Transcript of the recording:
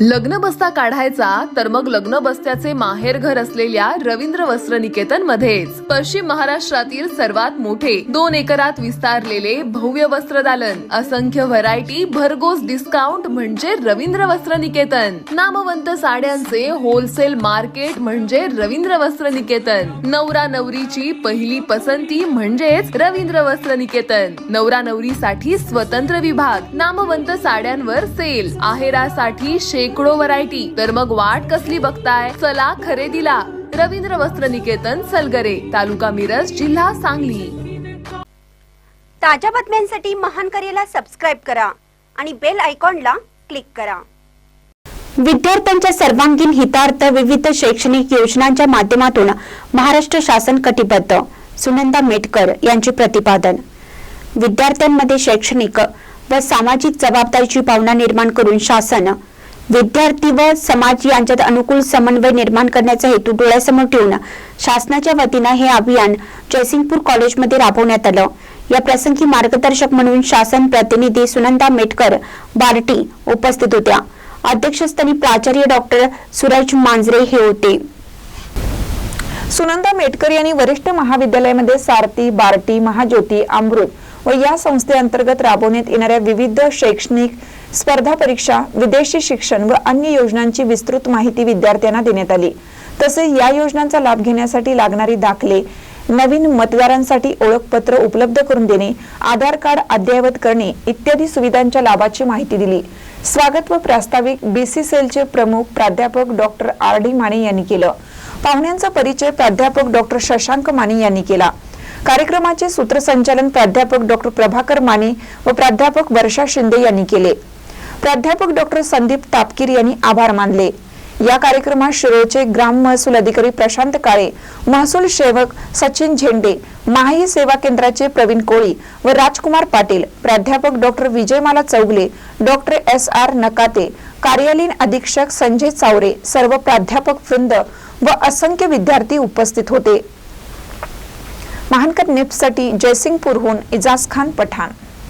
लग्न बस्ता काढायचा तर मग लग्न बस्त्याचे माहेर घर असलेल्या रवींद्र वस्त्र निकेतन मध्येच पश्चिम महाराष्ट्रातील सर्वात मोठे 2 एकरात विस्तारलेले भव्य वस्त्रदालन, असंख्य व्हरायटी, भरघोस डिस्काउंट म्हणजे रवींद्र वस्त्र निकेतन। नामवंत साड्यांचे होलसेल मार्केट म्हणजे रवींद्र वस्त्र निकेतन। नवरा नवरीची पहिली पसंती म्हणजेच रवींद्र वस्त्र निकेतन। नवरा नवरीसाठी स्वतंत्र विभाग, नामवंत साड्यांवर सेल, आहेरासाठी शेकडो व्हरायटी। तर मग वाट कसली बघताय, चला खरेदीला। रवींद्र वस्त्र निकेतन, सलगरे, तालुका मिरज, जिल्हा सांगली। ताज्या बातम्यांसाठी महान करेला सबस्क्राइब करा आणि बेल आयकॉनला क्लिक करा। विद्यार्थ्यांच्या सर्वांगीण हितार्थ विविध शैक्षणिक योजनांच्या माध्यमातून महाराष्ट्र शासन कटिबद्ध, सुनंदा मेटकर यांचे प्रतिपादन। विद्यार्थ्यांमध्ये शैक्षणिक व सामाजिक जबाबदारीची भावना निर्माण करून शासन, विद्यार्थी व समाज यांच्यात अनुकूल समन्वय निर्माण करण्याचा हेतू डोळ्यासमोर ठेवून शासनाच्या वतीने हे अभियान जयसिंगपूर कॉलेजमध्ये राबवण्यात आलं। या प्रसंगी मार्गदर्शक म्हणून शासन प्रतिनिधी सुनंदा मेटकर बार्टी उपस्थित होत्या। अध्यक्षस्थानी प्राचार्य डॉक्टर सूरज मांजरे हे होते। सुनंदा मेटकर यांनी वरिष्ठ महाविद्यालयामध्ये सारथी, बार्टी, महाज्योती, अमृत व या संस्थेअंतर्गत राबवण्यात येणाऱ्या विविध शैक्षणिक स्पर्धा परीक्षा, विदेशी शिक्षण व अन्य योजनांची विस्तृत माहिती विद्यार्थ्यांना देण्यात आली। तसेच या योजनांचा लाभ घेण्यासाठी लागणारी दाखले, नवीन मतदारांसाठी ओळखपत्र उपलब्ध करून देणे, आधार कार्ड अद्ययावत करणे इत्यादी सुविधांच्या लाभाची माहिती दिली। स्वागत व प्रास्ताविक बीसी सेलचे प्रमुख प्राध्यापक डॉक्टर RD माने यांनी केलं। पाहुण्यांचा परिचय प्राध्यापक डॉक्टर शशांक माने यांनी केला। कार्यक्रमाचे सूत्रसंचालन प्राध्यापक डॉक्टर प्रभाकर माने व प्राध्यापक वर्षा शिंदे यांनी केले। प्राध्यापक डॉक्टर संदीप तापकीर यांनी आभार मानले। या कार्यक्रमात शिरोळचे ग्राम महसूल अधिकारी प्रशांत काळे, महसूल सेवक सचिन झेंडे, माही सेवा केंद्राचे प्रवीण कोळी व राजकुमार पाटील, प्राध्यापक doctor Vijaymala Chougale, doctor SR Nakate, कार्यालयीन अधीक्षक संजय चावरे, सर्व प्राध्यापक वृंद व असंख्य विद्यार्थी उपस्थित होते। महानकर न्यूजसाठी जयसिंगपूरहून इजाज खान पठाण।